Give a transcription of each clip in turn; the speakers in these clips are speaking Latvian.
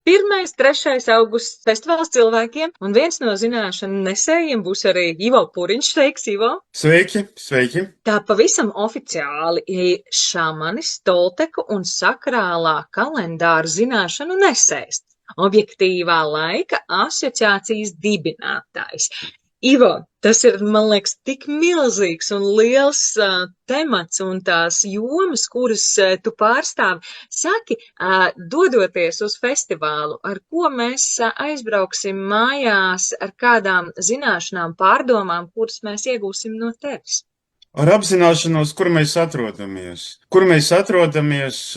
1. 3. augusts festivāls cilvēkiem, un viens no zināšanu nesējiem būs arī Ivo Puriņš. Sveiks, Ivo! Sveiki, sveiki! Tā pavisam oficiāli ir šamanis, tolteku un sakrālā kalendāra zināšanu nesējs, objektīvā laika asociācijas dibinātājs. Ivo, tas ir, man liekas, tik milzīgs un liels temats un tās jomas, kuras tu pārstāvi. Saki, dodoties uz festivālu, ar ko mēs aizbrauksim mājās, ar kādām zināšanām, pārdomām, kuras mēs iegūsim no tevis? Ar apzināšanos, kur mēs atrodamies. Kur mēs atrodamies,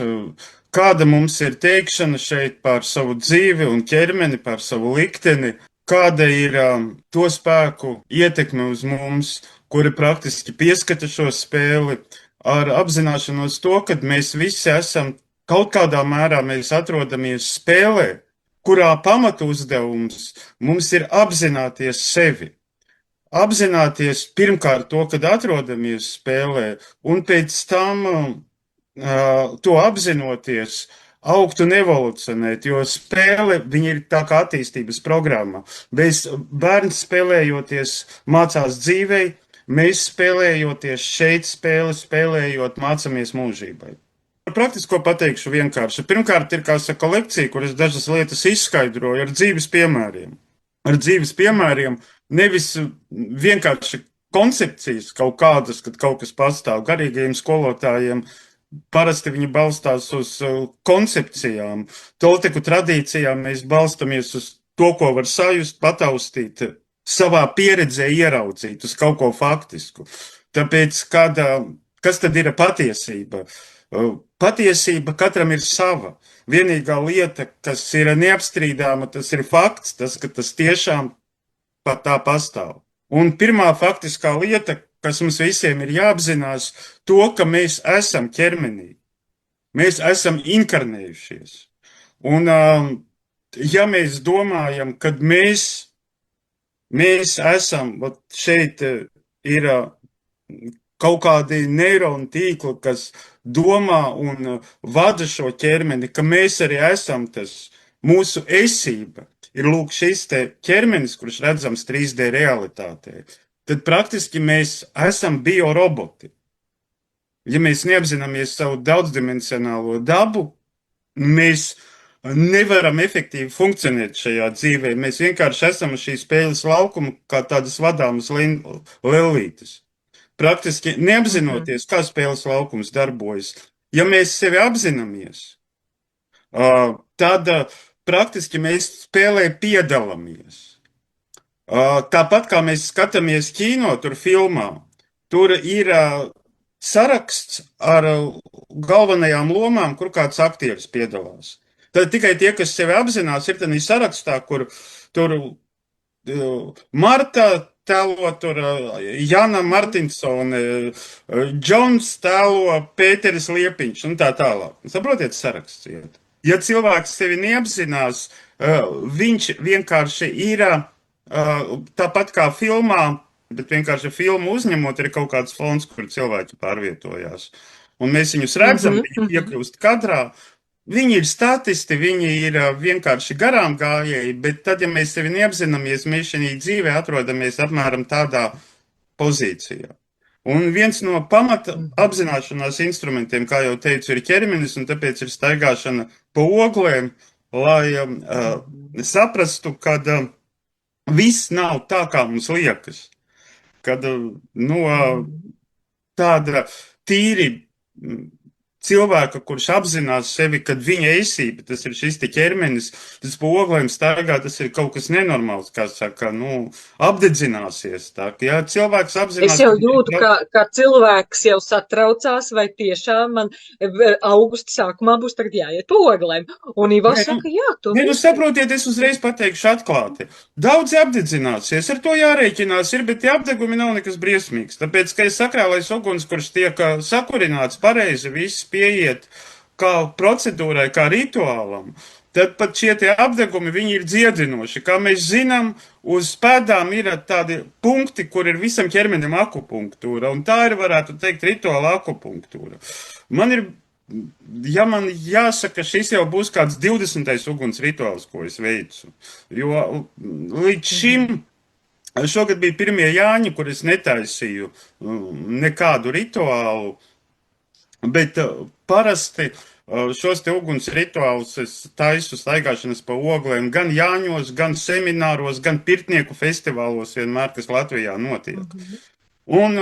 kāda mums ir teikšana šeit par savu dzīvi un ķermeni, par savu likteni, kāda ir to spēku ietekme uz mums, kuri praktiski pieskata šo spēli, ar apzināšanos to, ka mēs visi esam kaut kādā mērā, mēs atrodamies spēlē, kurā pamatu uzdevums mums ir apzināties sevi. Apzināties pirmkārt to, kad atrodamies spēlē, un pēc tam to apzinoties, augt un evolucionēt, jo spēle, viņa ir tā kā attīstības programma. Bērns spēlējoties mācās dzīvei, mēs spēlējoties šeit spēlējot mācāmies mūžībai. Par praktisko pateikšu vienkārši. Pirmkārt ir, kā saka, lekcija, kuras dažas lietas izskaidroju ar dzīves piemēriem. Ar dzīves piemēriem nevis vienkārši koncepcijas kaut kādas, kad kaut kas pastāv garīgajiem skolotājiem. Parasti viņi balstās uz koncepcijām. Tolteku tradīcijām mēs balstamies uz to, ko var sajust, pataustīt, savā pieredzē ieraudzīt, uz kaut ko faktisku. Tāpēc, kas tad ir patiesība? Patiesība katram ir sava. Vienīgā lieta, kas ir neapstrīdāma, tas ir fakts, tas, ka tas tiešām pat tā pastāv. Un pirmā faktiskā lieta, kas mums visiem ir jāapzinās, to, ka mēs esam ķermenī. Mēs esam inkarnējušies. Un, ja mēs domājam, kad mēs esam, šeit ir kaut kādi neironu tīkli, kas domā un vada šo ķermeni, ka mēs arī esam tas, mūsu esība ir lūk šis te ķermenis, kurš redzams 3D realitātē. Tad praktiski mēs esam bioroboti. Ja mēs neapzināmies savu daudzdimensionālo dabu, mēs nevaram efektīvi funkcionēt šajā dzīvē. Mēs vienkārši esam uz šīs spēles laukuma kā tādas vadāmas lellītes. Praktiski neapzinoties, kā spēles laukums darbojas. Ja mēs sevi apzināmies, tad praktiski mēs spēlē piedalāmies. Tāpat kā mēs skatāmies kino, tur filmā, tur ir saraksts ar galvenajām lomām, kur kāds aktieris piedalās. Tad tikai tie, kas sevi apzinās, ir tādā sarakstā, kur tur Marta tēlo tur Jana Martinsone, Džons tēlo Pēteris Liepiņš un tā tālāk. Saprotiet, saraksts iet. Ja cilvēks sevi neapzinās, viņš vienkārši ir tāpat kā filmā, bet vienkārši filmu uzņemot, ir kaut kāds fons, kur cilvēki pārvietojās. Un mēs viņus redzam, viņi iekļūst kadrā. Viņi ir statisti, viņi ir vienkārši garām gājēji, bet tad, ja mēs sevi neapzināmies, mēs šajā dzīvē atrodamies apmēram tādā pozīcijā. Un viens no pamata apzināšanās instrumentiem, kā jau teicu, ir ķermenis, un tāpēc ir staigāšana pa oglēm, lai saprastu, ka viss nav tā, kā mums liekas. Kad tāda tīri cilvēka, kurš apzinās sevi, kad viņa esība, tas ir šis te ķermenis, tas pa oglēm staigā, tas ir kaut kas nenormāls, kā saka, apdedzināsies. Tā, ja cilvēks apzinās... Es jau jūtu, ka cilvēks jau satraucās, vai tiešām man augusta sākumā būs tagad jāiet pa oglēm. Un Ivo saka, jā, to visu. Saprotiet, es uzreiz pateikšu atklāti. Daudzi apdedzināsies, ar to jārēķinās ir, bet tie apdegumi nav nekas briesmīgs. Tāpēc, ka ir sakrālais uguns, kurš tiek sakurināts pareizi, viss pieiet kā procedūrai, kā rituālam, tad pat šie tie apdegumi, viņi ir dziedinoši. Kā mēs zinām, uz pēdām ir tādi punkti, kur ir visam ķermenim akupunktūra, un tā ir, varētu teikt, rituāla akupunktūra. Man ir ja man jāsaka, šis jau būs kāds 20. uguns rituāls, ko es veicu. Jo līdz šim šogad bija 1. Jāņi, kur es netaisīju nekādu rituālu, bet parasti šos te uguns rituālus es taisu staigāšanas pa oglēm gan Jāņos, gan semināros, gan pirtnieku festivālos vienmēr, kas Latvijā notiek. Un,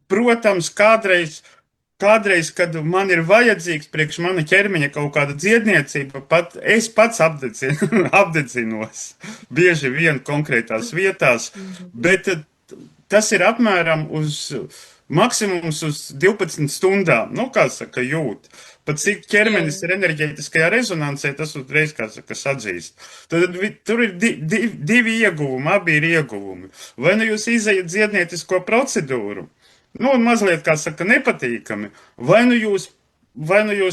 protams, kādreiz, kad man ir vajadzīgs priekš mana ķermeņa kaut kāda dziedniecība, es pats apdedzinos bieži vien konkrētās vietās, bet tas ir apmēram maksimums uz 12 stundām, kā saka, jūt. Pat cik ķermenis ir enerģētiskajā rezonansē, tas uzreiz, kā saka, sadzīst. Tad tur ir divi ieguvumi, abi ir ieguvumi. Vai nu jūs izejat dziedniecisko procedūru, mazliet, kā saka, nepatīkami, vai nu jūs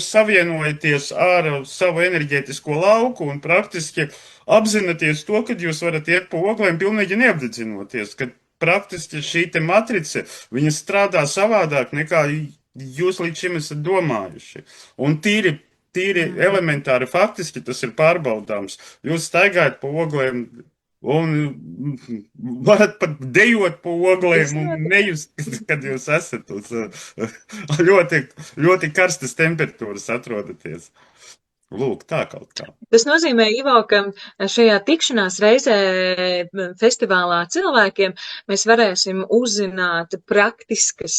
savienojaties ar savu enerģētisko lauku un praktiski apzināties to, ka jūs varat iet pa oglēm pilnīgi neapdedzinoties, ka praktiski šī te matrice, viņa strādā savādāk nekā jūs līdz šim esat domājuši. Un tīri elementāri faktiski tas ir pārbaudāms. Jūs staigājat pa oglēm un varat pat dejot pa oglēm un nejust, kad jūs esat uz ļoti, ļoti karstas temperatūras atrodaties. Lūk, tā kaut kā. Tas nozīmē, Ivo, ka šajā tikšanās reizē festivālā cilvēkiem mēs varēsim uzzināt praktiskas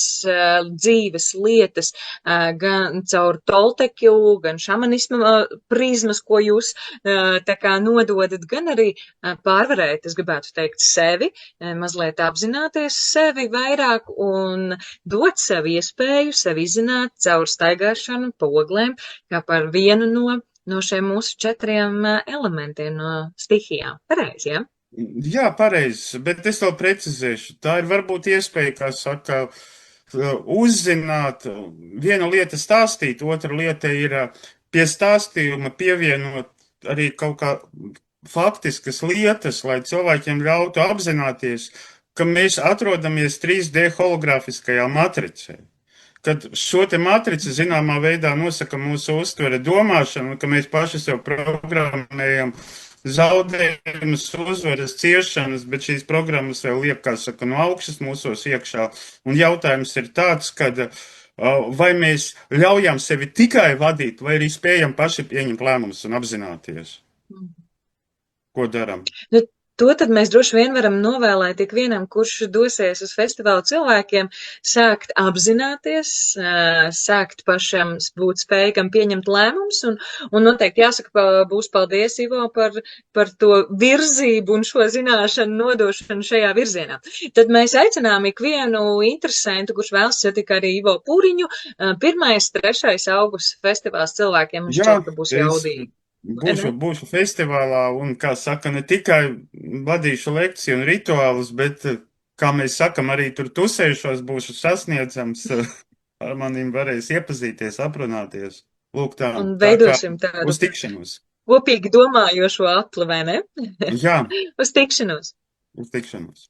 dzīves lietas gan caur tolteķu, gan šamanisma prizmas, ko jūs tā kā nododat, gan arī pārvarēt, es gribētu teikt, sevi, mazliet apzināties sevi vairāk un dot sev iespēju sevi izzināt caur staigāšanu pa oglēm, kā par vienu no šiem mūsu 4 elementiem, no stihijām. Pareizi, ja? Jā, pareizi, bet es vēl precizēšu. Tā ir varbūt iespēja, kā saka, uzzināt, viena lieta stāstīt, otra lieta ir pie stāstījuma pievienot arī kaut kā faktiskas lietas, lai cilvēkiem ļautu apzināties, ka mēs atrodamies 3D hologrāfiskajā matricē. Kad šo te matrici zināmā veidā nosaka mūsu uztvere domāšanu, ka mēs paši sev programmējam zaudējumus, uzvaras, ciešanas, bet šīs programmas vēl liek, kā saka, no augšas mūsos iekšā. Un jautājums ir tāds, kad vai mēs ļaujam sevi tikai vadīt, vai arī spējam paši pieņemt lēmumus un apzināties, ko daram. To tad mēs droši vien varam novēlēt ikvienam, kurš dosies uz festivālu cilvēkiem, sākt apzināties, sākt pašam būt spējīgam pieņemt lēmumus, un noteikti jāsaka būs paldies, Ivo, par to virzību un šo zināšanu nodošanu šajā virzienā. Tad mēs aicinām ikvienu interesantu, kurš vēlas satikt arī Ivo Pūriņu, 1.–3. augusts festivāls cilvēkiem, un šķiet, ka būs jaudīgi. Būšu festivālā un, kā saka, ne tikai vadīšu lekciju un rituālus, bet, kā mēs sakam, arī tur tusējušos būšu sasniedzams, ar maniem varēs iepazīties, aprunāties. Lūk tā. Un veidosim tādu uz tikšanos. Kopīgi domājošo apli, vai ne? Jā. Uz tikšanos. Uz tikšanos.